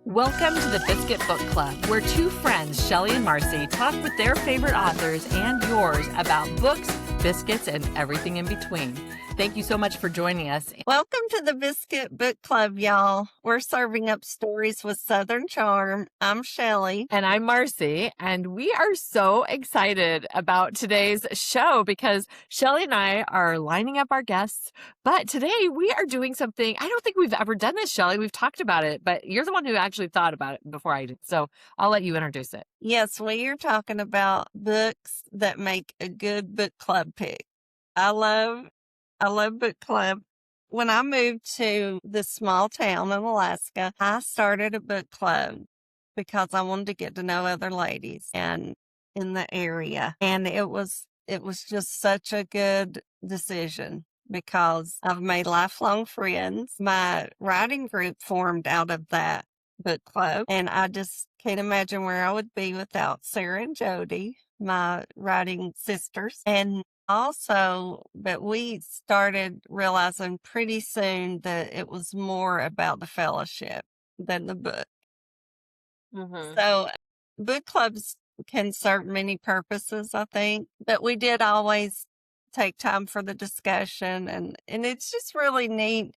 Welcome to the Biscuit Book Club, where two friends, Shelly and Marcy, talk with their favorite authors and yours about books, biscuits, and everything in between. Thank you so much for joining us. Welcome to the Biscuit Book Club, y'all. We're serving up stories with Southern charm. I'm Shelly. And I'm Marcy, and we are so excited about today's show because Shelly and I are lining up our guests. But today we are doing something, I don't think we've ever done this, Shelly. We've talked about it, but you're the one who actually thought about it before I did. So I'll let you introduce it. Yes, we are talking about books that make a good book club pick. I love book club. When I moved to this small town in Alaska, I started a book club because I wanted to get to know other ladies and in the area. And it was just such a good decision because I've made lifelong friends. My writing group formed out of that book club, and I just can't imagine where I would be without Sarah and Jody, my writing sisters. And also, but we started realizing pretty soon that it was more about the fellowship than the book. Mm-hmm. So book clubs can serve many purposes, I think, but we did always take time for the discussion, and it's just really neat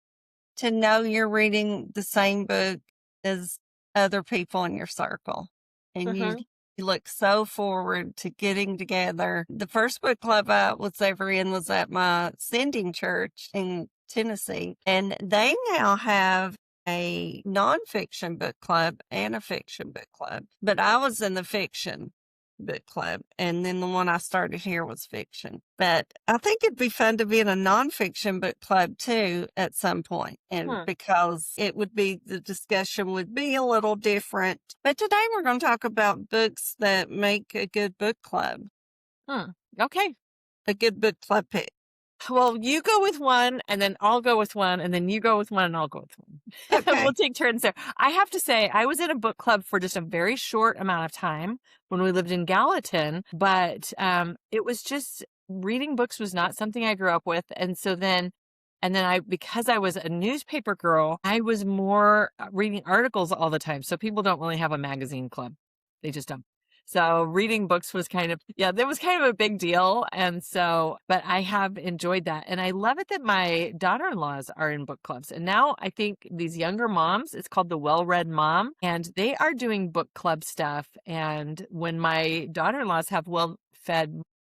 to know you're reading the same book as other people in your circle. And you look so forward to getting together. The first book club I was ever in was at my sending church in Tennessee. And they now have a nonfiction book club and a fiction book club. But I was in the fiction book club, and then the one I started here was fiction. But I think it'd be fun to be in a nonfiction book club too at some point, and because the discussion would be a little different. But today we're going to talk about books that make a good book club. Okay. A good book club pick. Well, you go with one, and then I'll go with one, and then you go with one, and I'll go with one. Okay. We'll take turns there. I have to say, I was in a book club for just a very short amount of time when we lived in Gallatin, but it was just reading books was not something I grew up with. And so then because I was a newspaper girl, I was more reading articles all the time. So people don't really have a magazine club. They just don't. So reading books was that was kind of a big deal. And so, but I have enjoyed that. And I love it that my daughter-in-laws are in book clubs. And now I think these younger moms, it's called the Well-Read Mom, and they are doing book club stuff. And when my daughter-in-laws have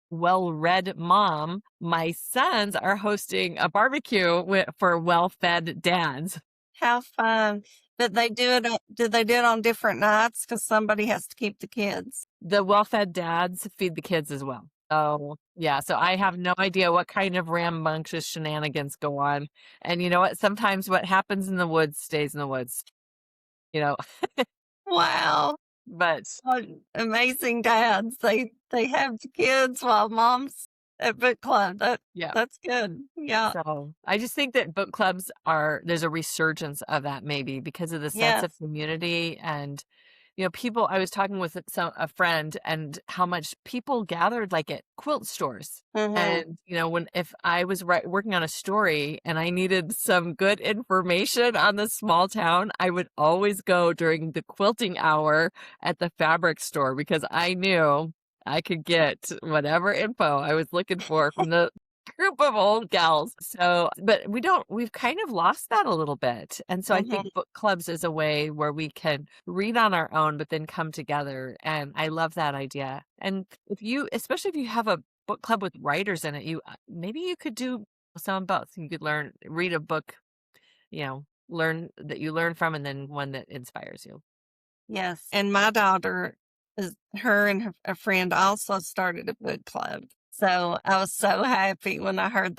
well-read mom, my sons are hosting a barbecue for well-fed dads. How fun. Did they do it on different nights? Because somebody has to keep the kids. The well-fed dads feed the kids as well. So, yeah. So I have no idea what kind of rambunctious shenanigans go on. And you know what? Sometimes what happens in the woods stays in the woods. Wow. But amazing dads. They have the kids while mom's at book club. That's good. Yeah. So I just think that book clubs there's a resurgence of that maybe because of the sense of community and, people. I was talking with a friend and how much people gathered like at quilt stores. And, if I was working on a story and I needed some good information on the small town, I would always go during the quilting hour at the fabric store because I knew I could get whatever info I was looking for from the group of old gals. So, but we've kind of lost that a little bit. And so I think book clubs is a way where we can read on our own, but then come together. And I love that idea. And especially if you have a book club with writers in it, maybe you could do some of both. You could read a book, learn from, and then one that inspires you. Yes. And my daughter, her and a friend also started a book club. So I was so happy when I heard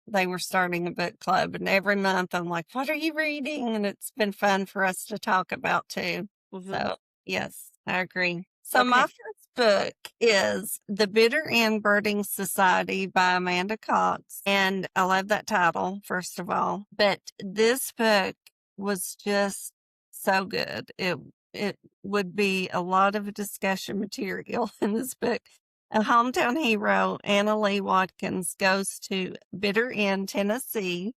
they were starting a book club. And every month I'm like, what are you reading? And it's been fun for us to talk about too. So yes, I agree. So my first book is The Bitter End Birding Society by Amanda Cox. And I love that title, first of all. But this book was just so good. It would be a lot of discussion material in this book. A hometown hero, Anna Lee Watkins, goes to Bitter End, Tennessee,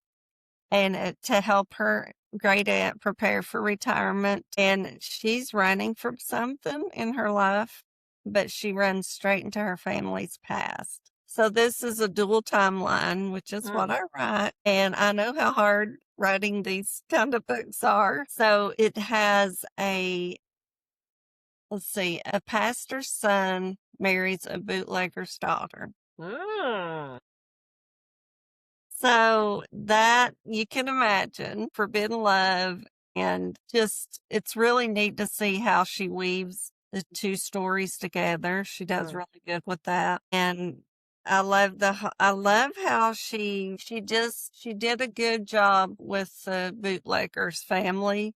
and to help her great aunt prepare for retirement, and she's running from something in her life, but she runs straight into her family's past. So this is a dual timeline, which is what Mm. I write. And I know how hard writing these kind of books are. So it has let's see, a pastor's son marries a bootlegger's daughter. Mm. So that you can imagine forbidden love, and just it's really neat to see how she weaves the two stories together. She does Mm. really good with that. And I love how she did a good job with the bootlegger's family,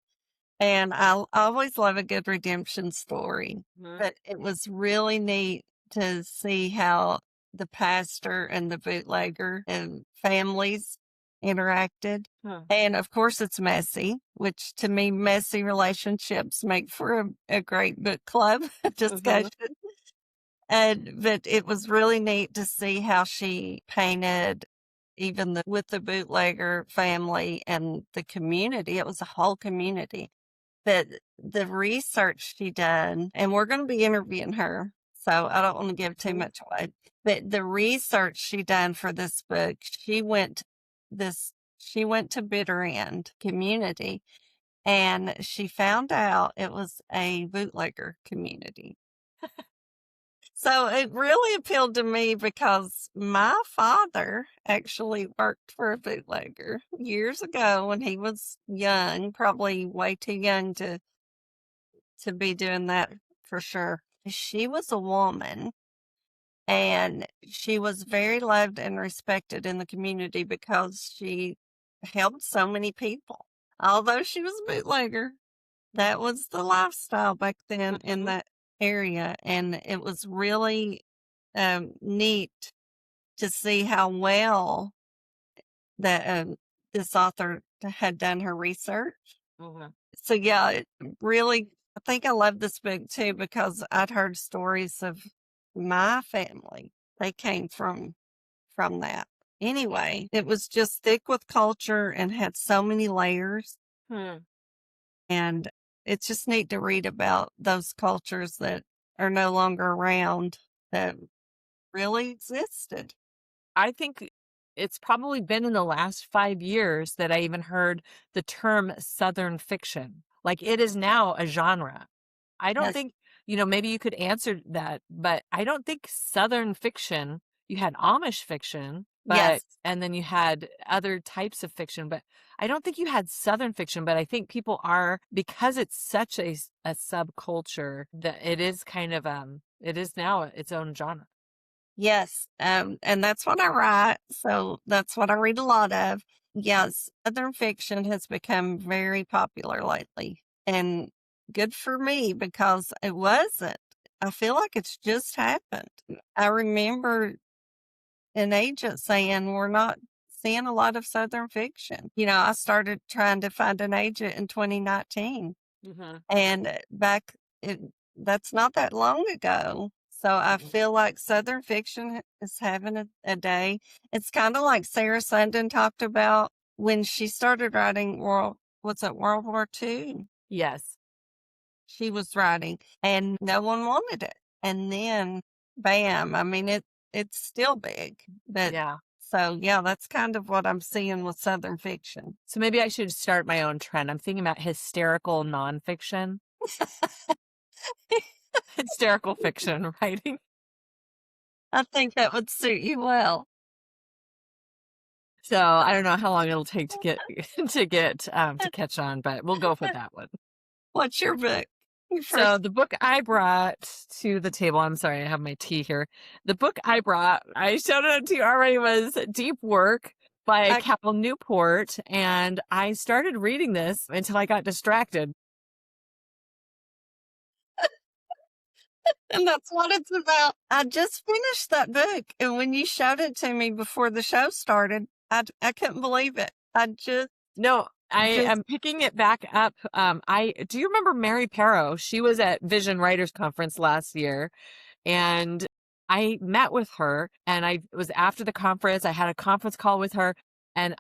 and I always love a good redemption story. Mm. But it was really neat to see how the pastor and the bootlegger and families interacted. Mm. And of course, it's messy, which to me, messy relationships make for a great book club Mhm. discussion. But it was really neat to see how she painted even with the bootlegger family and the community. It was a whole community. But the research she done, and we're going to be interviewing her, so I don't want to give too Mhm. much away. But the research she done for this book, this she went to Bitter End community, and she found out it was a bootlegger community. So it really appealed to me because my father actually worked for a bootlegger years ago when he was young, probably way too young to be doing that for sure. She was a woman, and she was very loved and respected in the community because she helped so many people. Although she was a bootlegger, that was the lifestyle back then in Mhm. that area. And it was really neat to see how well that this author had done her research. Mhm. So yeah, it really, I think I love this book too because I'd heard stories of my family. They came from that. Anyway, it was just thick with culture and had so many layers. Hmm. And it's just neat to read about those cultures that are no longer around that really existed. I think it's probably been in the last 5 years that I even heard the term Southern fiction. Like, it is now a genre. I don't Yes, think, maybe you could answer that, but I don't think Southern fiction, you had Amish fiction, yes, and then you had other types of fiction, but I don't think you had Southern fiction. But I think people are, because it's such a subculture, that it is kind of, it is now its own genre. yes. And that's what I write. So that's what I read a lot of. Yes, Southern fiction has become very popular lately, and good for me because it wasn't. I feel like it's just happened. I remember an agent saying we're not seeing a lot of Southern fiction. I started trying to find an agent in 2019, Hmm. and it, that's not that long ago. So I feel like Southern fiction is having a day. It's kind of like Sarah Sundin talked about when she started writing World War II? Yes. She was writing and no one wanted it. And then bam, I mean it's still big. But Yeah. so yeah, that's kind of what I'm seeing with Southern fiction. So maybe I should start my own trend. I'm thinking about hysterical nonfiction, hysterical fiction writing. I think that would suit you well. So I don't know how long it'll take to get to catch on, but we'll go for that one. What's your book? Your So first the book I brought to the table, I'm sorry, I have my tea here. The book I brought, I showed it to you already, was Deep Work by I, Cal Newport, and I started reading this until I got distracted. and that's what it's about. I just finished that book, and when you showed it to me before the show started, I couldn't believe it. No, I Just am picking it back up. I do you remember Mary Perrow? She was at Vision Writers Conference last year, and I met with her, and I it was after the conference. I had a conference call with her, And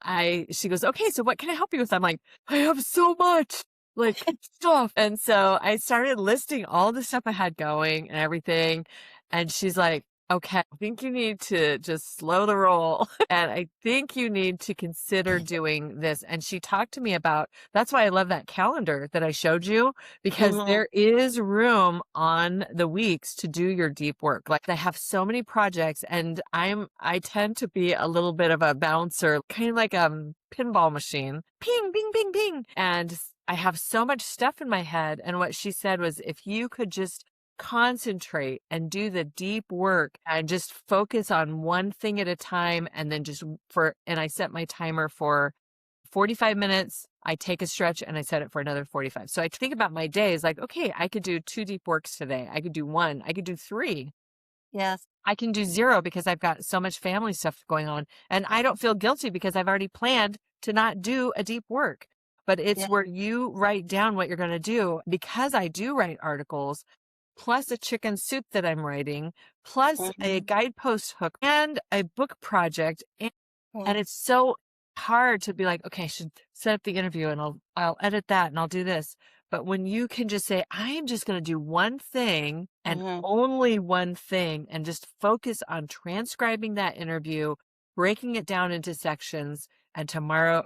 she goes, okay, so what can I help you with? I'm like, I have so much like stuff. And so I started listing all the stuff I had going and everything. And she's like, okay, I think you need to just slow the roll. And I think you need to consider doing this. And she talked to me about, that's why I love that calendar that I showed you, because Mm-hmm. there is room on the weeks to do your deep work. Like I have so many projects and I tend to be a little bit of a bouncer, kind of like a pinball machine. Ping, bing, bing, bing. And I have so much stuff in my head. And what she said was, if you could just concentrate and do the deep work and just focus on one thing at a time, and then and I set my timer for 45 minutes. I take a stretch and I set it for another 45. So I think about my days like, okay, I could do 2 deep works today. I could do 1. I could do 3. Yes. I can do 0 because I've got so much family stuff going on. And I don't feel guilty because I've already planned to not do a deep work. But it's Yeah. where you write down what you're going to do. Because I do write articles, plus a chicken soup that I'm writing, plus a Mm-hmm. guidepost hook and a book project. And it's so hard to be like, okay, I should set up the interview and I'll edit that and I'll do this. But when you can just say, I am just going to do one thing and Mm-hmm. only one thing, and just focus on transcribing that interview, breaking it down into sections, and tomorrow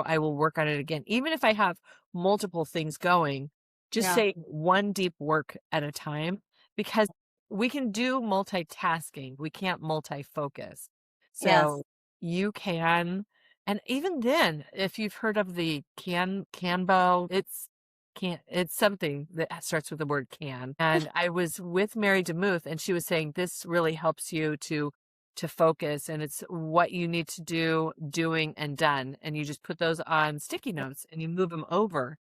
I will work on it again. Even if I have multiple things going, just Yeah. say one deep work at a time, because we can do multitasking. We can't multi-focus. Yes. So you can, and even then, if you've heard of the Canbo, it's something that starts with the word can. And I was with Mary DeMuth, and she was saying this really helps you to focus, and it's what you need to do, doing, and done. And you just put those on sticky notes and you move them over.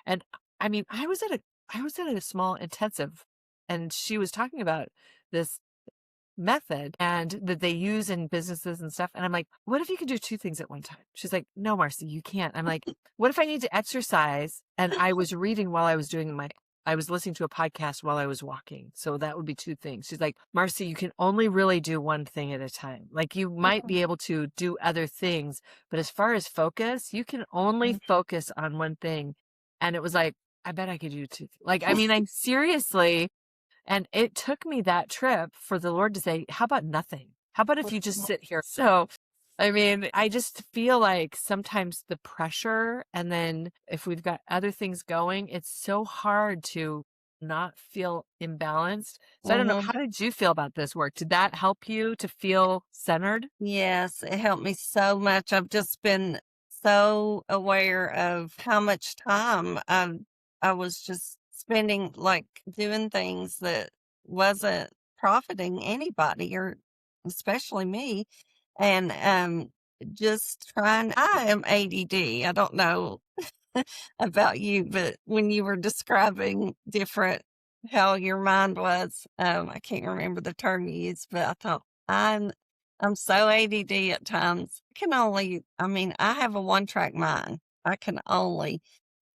And I mean, I was at a small intensive, and she was talking about this method and that they use in businesses and stuff. And I'm like, what if you could do 2 things at one time? She's like, no, Marcy, you can't. I'm like, what if I need to exercise? And I was reading while I was listening to a podcast while I was walking. So that would be 2 things. She's like, Marcy, you can only really do one thing at a time. Like you might be able to do other things, but as far as focus, you can only focus on one thing. And it was like, I bet I could do 2. Like, I mean, I seriously, and it took me that trip for the Lord to say, how about nothing? How about if you just sit here? So, I mean, I just feel like sometimes the pressure, and then if we've got other things going, it's so hard to not feel imbalanced. So I don't know, Mm-hmm. how did you feel about this work? Did that help you to feel centered? Yes, it helped me so much. I've just been so aware of how much time I was just spending like doing things that wasn't profiting anybody or especially me. And just trying I am ADD. I don't know about you, but when you were describing different how your mind was, I can't remember the term you used, but I thought I'm so ADD at times. I mean, I have a one track mind. I can only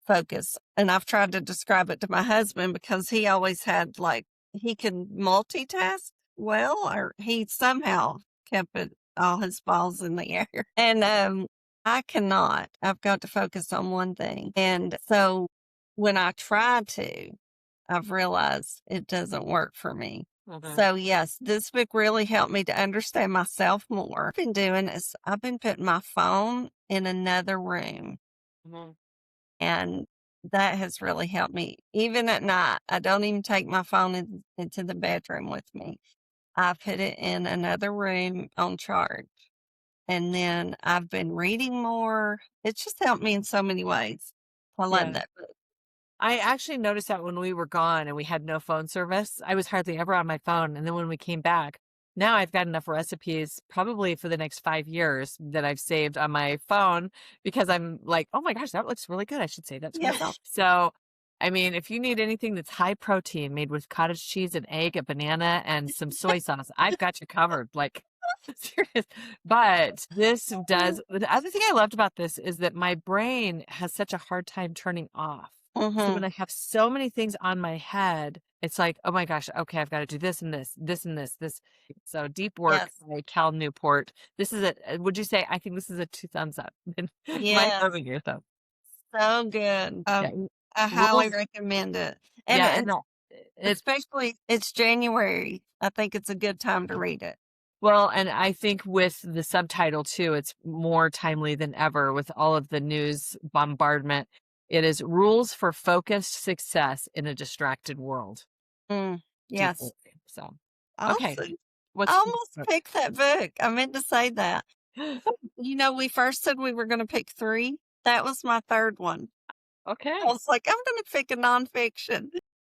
focus. And I've tried to describe it to my husband because he always had like, he can multitask well, or he somehow kept all his balls in the air. And, I cannot. I've got to focus on one thing. And so when I try to, I've realized it doesn't work for me. Mhm. So yes, this book really helped me to understand myself more. I've been doing is I've been putting my phone in another room, Mhm. and that has really helped me. Even at night, I don't even take my phone into the bedroom with me. I put it in another room on charge. And then I've been reading more. It's just helped me in so many ways. I love Yeah. that book. I actually noticed that when we were gone and we had no phone service, I was hardly ever on my phone. And then when we came back, now I've got enough recipes probably for the next 5 years that I've saved on my phone, because I'm like, oh my gosh, that looks really good. I should save that to Yeah. myself. So, I mean, if you need anything that's high protein made with cottage cheese, an egg, a banana, and some soy sauce, I've got you covered. Like, serious. But the other thing I loved about this is that my brain has such a hard time turning off. So Mm-hmm. when I have so many things on my head, it's like, "Oh my gosh, okay, I've gotta do this and this, this and this." So, Deep Work Yes. by Cal Newport. This is would you say I think this is a 2 thumbs up in my Yes. over here, so So good. yeah, I highly rules recommend it. And yeah, and it's it's especially it's January. I think it's a good time to read it. well, and I think with the subtitle too, it's more timely than ever with all of the news bombardment. It is Rules for Focused Success in a Distracted World. Mm, Deep yes. work. So, okay. Awesome. I What's almost picked that book. I meant to say that. We first said we were gonna pick 3. That was my 3rd one. I okay. was like, "I'm gonna pick a nonfiction."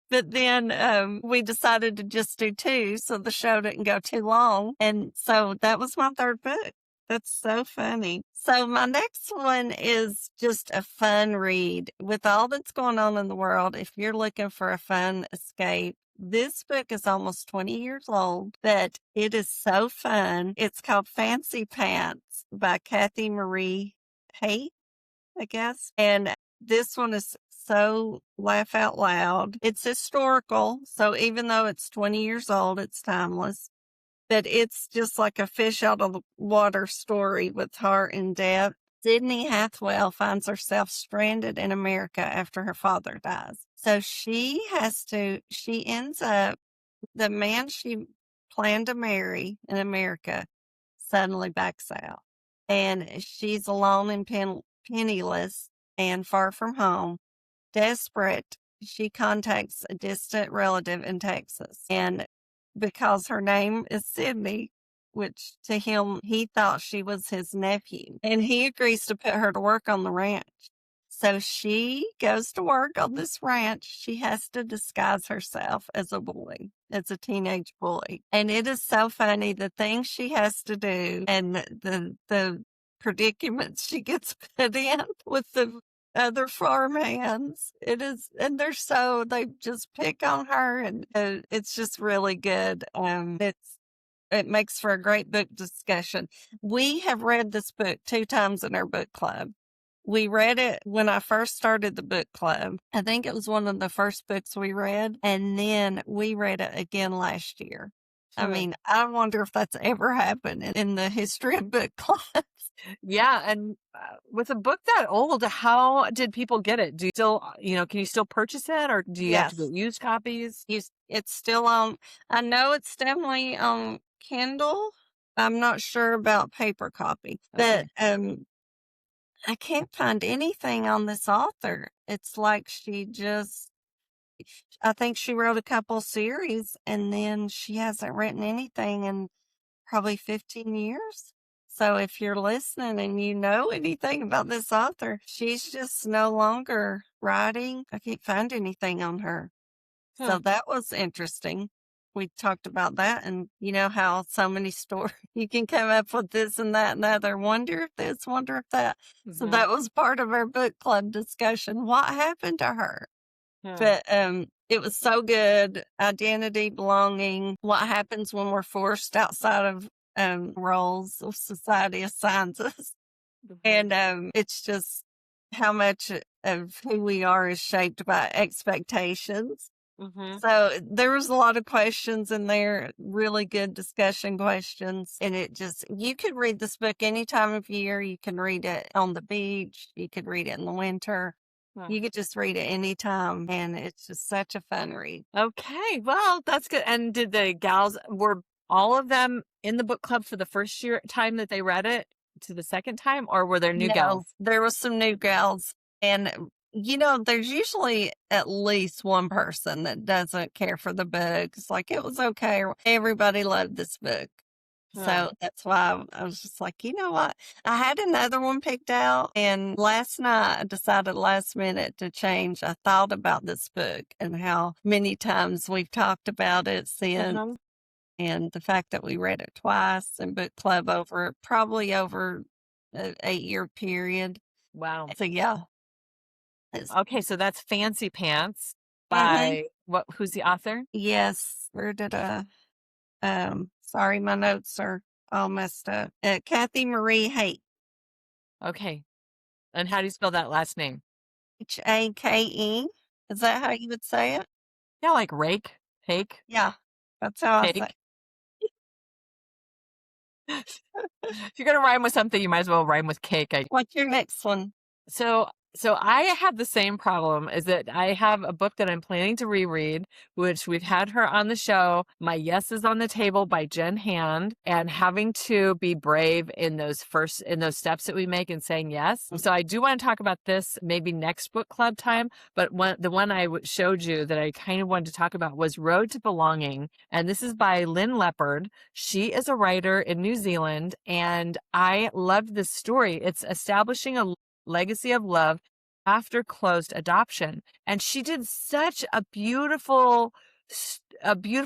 But then, we decided to just do 2 so the show didn't go too long, and so that was my 3rd book. That's so funny. So my next one is just a fun read. With all that's going on in the world, if you're looking for a fun escape, this book is almost 20 years old, but it is so fun. It's called Fancy Pants by Kathy Marie Hay, I guess. And this one is so laugh out loud. It's historical. So even though it's 20 years old, it's timeless. But it's just like a fish out of the water story with heart and depth. Sydney Hathwell finds herself stranded in America after her father dies. So she ends up, the man she planned to marry in America suddenly backs out. And she's alone and penniless and far from home. Desperate, she contacts a distant relative in Texas. And because her name is Sydney, which to him, he thought she was his nephew, and he agrees to put her to work on the ranch. So she goes to work on this ranch. She has to disguise herself as a boy, as a teenage boy. And it is so funny the things she has to do and the predicaments she gets put in with the other farmhands. It is, and they just pick on her, and it's just really good. It makes for a great book discussion. We have read this book 2 times in our book club. We read it when I first started the book club. I think it was one of the first books we read, and then we read it again last year. I Hmm. mean, I wonder if that's ever happened in the history of book clubs. Yeah, and with a book that old, how did people get it? Do you still, can you still purchase it, or do you have to Yes. get used copies? It's still on, I know it's definitely on Kindle. I'm not sure about paper copy, but, Okay. I can't find anything on this author. It's like I think she wrote a couple series and then she hasn't written anything in probably 15 years. So if you're listening and you know anything about this author, she's just no longer writing. I can't find anything on her. So Hmm. that was interesting. We talked about that, and you know how so many stories you can come up with this and that and the other. Wonder if this, wonder if that. So Hmm. that was part of our book club discussion. What happened to her? Hmm. But it was so good. Identity, belonging. What happens when we're forced outside of roles of society assigns us, Mhm. and it's just how much of who we are is shaped by expectations. Mhm. So there was a lot of questions in there, really good discussion questions. And you could read this book any time of year. You can read it on the beach. You could read it in the winter. Huh. You could just read it anytime. And it's just such a fun read. Okay, well, that's good. And did the gals were all of them in the book club for the first year time that they read it to the second time, or were there new No, gals? there was some new gals. And, there's usually at least one person that doesn't care for the books. Like it was okay. Everybody loved this book. Huh. So that's why I was just like, you know what? I had another one picked out, and last night I decided last minute to change. I thought about this book and how many times we've talked about it since, Uh-huh. and the fact that we read it twice in book club probably over an 8-year period. Wow. So yeah. It's, Okay, so that's Fancy Pants mhm. by who's the author? Yes. Where did sorry, my notes are all messed up. Kathy Marie Haight. Okay. And how do you spell that last name? Hake. Is that how you would say it? Yeah, like rake. Cake? Yeah, that's how I say. Cake? If you're gonna rhyme with something, you might as well rhyme with cake. What's your next one? So so I have the same problem is that I have a book that I'm planning to reread, which we've had her on the show. My Yes is on the Table by Jen Hand, and having to be brave in those steps that we make in saying yes. So I do want to talk about this maybe next book club time, but the one I showed you that I kind of wanted to talk about was Road to Belonging, and this is by Lynn Leopard. She is a writer in New Zealand, and I loved this story. It's establishing a legacy of love after closed adoption. And she did such a beautiful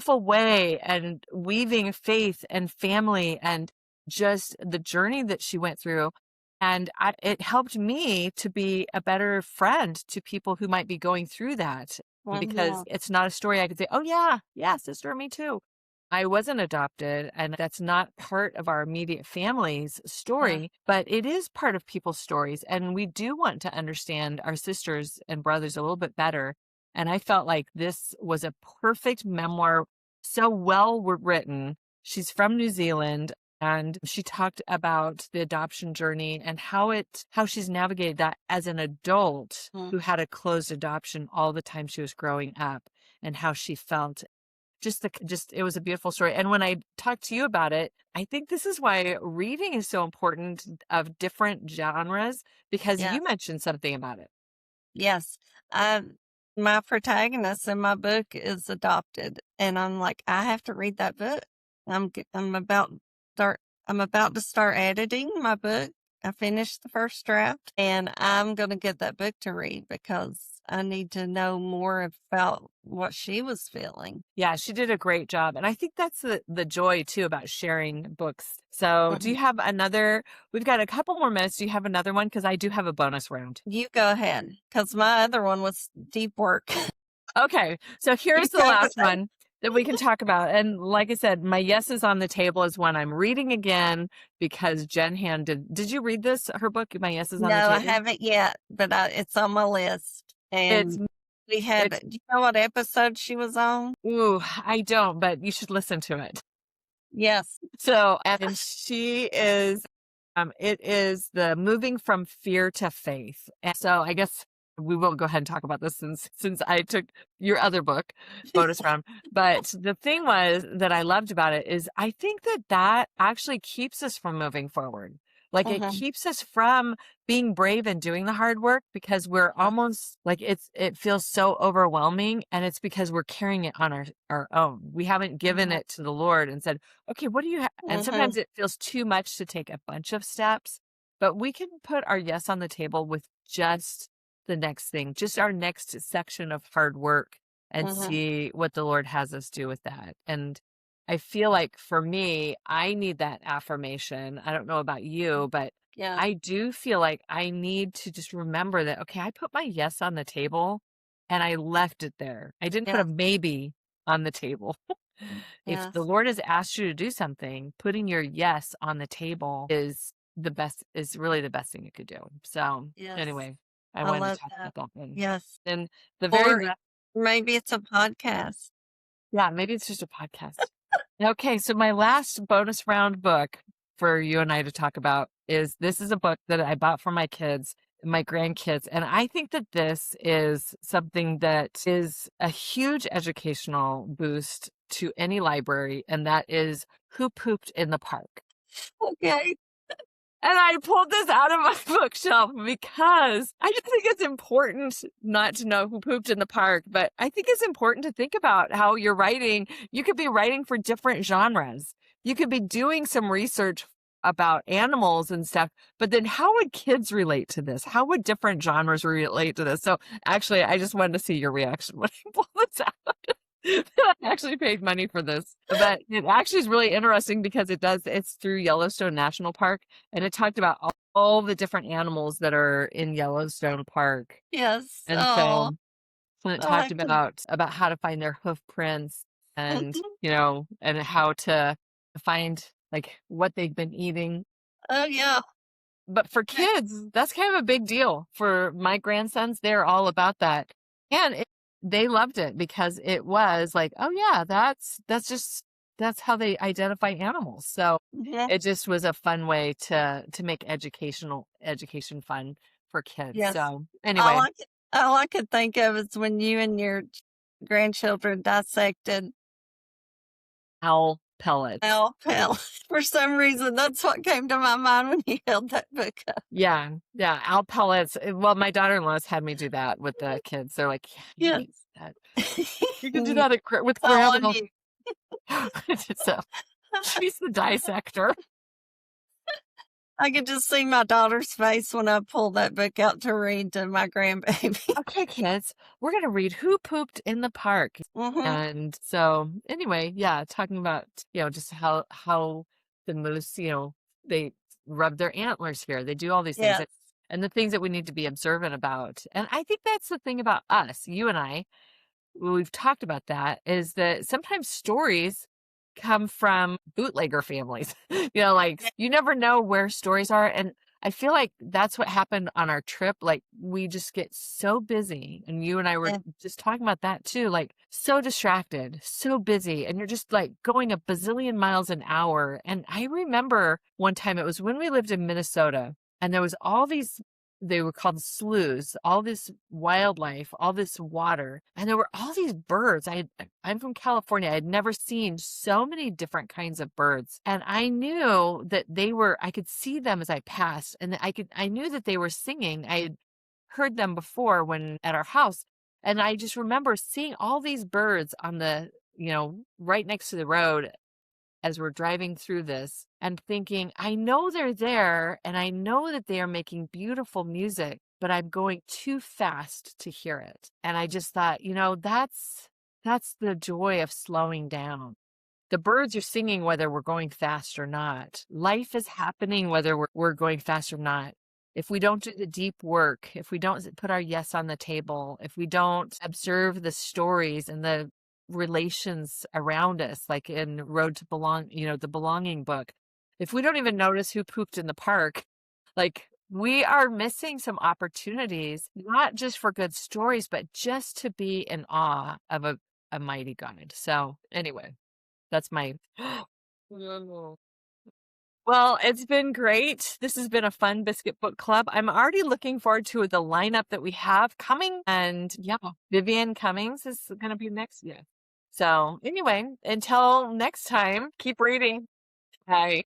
way and weaving faith and family and just the journey that she went through. And it helped me to be a better friend to people who might be going through that because Yeah. it's not a story I could say, oh, yeah, sister, me too. I wasn't adopted, and that's not part of our immediate family's Yeah. story, but it is part of people's stories. And we do want to understand our sisters and brothers a little bit better. And I felt like this was a perfect memoir, so well written. She's from New Zealand, and she talked about the adoption journey and how she's navigated that as an adult Mm. who had a closed adoption all the time she was growing up, and how she felt. It was a beautiful story. And when I talked to you about it, I think this is why reading is so important of different genres, because Yeah. you mentioned something about it. Yes. My protagonist in my book is adopted, and I'm like, I have to read that book. I'm about start I'm about to start editing my book. I finished the first draft, and I'm going to get that book to read because I need to know more about what she was feeling. Yeah, she did a great job. And I think that's the joy too about sharing books. So do you have another, we've got a couple more minutes. Do you have another one? Because I do have a bonus round. You go ahead, because my other one was deep work. Okay, so You here's the go with last it. one that we can talk about. And like I said, my Yes is on the Table is one I'm reading again because Jen Hand did you read this, her book, My Yes is on the No, I Table? haven't yet, but it's on my list. It's, And we had, it's, do you know what episode she was on? ooh, I don't, but you should listen to it. Yes. So, and she is, it is the moving from fear to faith. And so I guess we will go ahead and talk about this since I took your other book, bonus round. But the thing was that I loved about it is I think that actually keeps us from moving forward. Like it Mm-hmm. keeps us from being brave and doing the hard work because we're almost like it feels so overwhelming, and it's because we're carrying it on our own. We haven't given it to the Lord and said, okay, what do you have? And Mm-hmm. sometimes it feels too much to take a bunch of steps, but we can put our yes on the table with just the next thing, just our next section of hard work, and Mm-hmm. see what the Lord has us do with that. And I feel like for me, I need that affirmation. I don't know about you, but Yeah. I do feel like I need to just remember that, okay, I put my yes on the table and I left it there. I didn't put a Yes. maybe on the table. If the Yes. Lord has asked you to do something, putting your yes on the table is really the best thing you could do. So Yes. anyway, I I wanted love to talk that. about that one. Yes. And the very Or last, maybe it's a podcast. yeah, maybe it's just a podcast. Okay, so my last bonus round book for you and I to talk about is a book that I bought for my kids, my grandkids, and I think that this is something that is a huge educational boost to any library, and that is Who Pooped in the Park. Okay. And I pulled this out of my bookshelf because I just think it's important not to know who pooped in the park, but I think it's important to think about how you're writing. You could be writing for different genres. You could be doing some research about animals and stuff, but then how would kids relate to this? How would different genres relate to this? So actually, I just wanted to see your reaction when I pulled this out. I actually paid money for this, but it actually is really interesting because it's through Yellowstone National Park, and it talked about all the different animals that are in Yellowstone Park. Yes. And Oh, so when it I talked like to. about how to find their hoof prints and, and how to find like what they've been eating. Oh, yeah. But for kids, that's kind of a big deal. For my grandsons, they're all about that. And they loved it because it was like, oh yeah, that's how they identify animals. So Yeah. it just was a fun way to make education fun for kids. Yes. So All anyway, I could all I could think of is when you and your grandchildren dissected owl pellets. owl pelt. For some reason, that's what came to my mind when you held that book up. Yeah, yeah, owl pellets. Well, my daughter-in-law's had me do that with the kids. They're like, yeah, Yeah. you can do that. You can do It's that with all on grandma. you. So she's the dissector. I could just see my daughter's face when I pulled that book out to read to my grandbaby. Okay, kids, we're gonna read Who Pooped in the Park. Mhm. And so anyway, yeah, talking about, just how the moose, they rub their antlers here. They do all these things Yes. and the things that we need to be observant about. And I think that's the thing about us, you and I, we've talked about that, is that sometimes stories come from bootlegger families. Like Yeah. you never know where stories are. And I feel like that's what happened on our trip. Like we just get so busy. And you and I were Yeah. just talking about that too. Like so distracted, so busy. And you're just like going a bazillion miles an hour. And I remember one time it was when we lived in Minnesota and there was all these, they were called sloughs, all this wildlife, all this water, and there were all these birds. I'm from California. I had never seen so many different kinds of birds. And I knew that I could see them as I passed, and I knew that they were singing. I had heard them before when at our house. And I just remember seeing all these birds on right next to the road as we're driving through this and thinking, I know they're there and I know that they are making beautiful music, but I'm going too fast to hear it. And I just thought, that's the joy of slowing down. The birds are singing whether we're going fast or not. Life is happening whether we're going fast or not. If we don't do the deep work, if we don't put our yes on the table, if we don't observe the stories and the relations around us, like in Road to Belong, the belonging book, if we don't even notice who pooped in the park, like we are missing some opportunities, not just for good stories, but just to be in awe of a mighty God. So anyway, that's my well, it's been great. This has been a fun Biscuit Book Club. I'm already looking forward to the lineup that we have coming. And yeah, Vivian Cummings is going to be next year. So anyway, until next time, keep reading. Bye.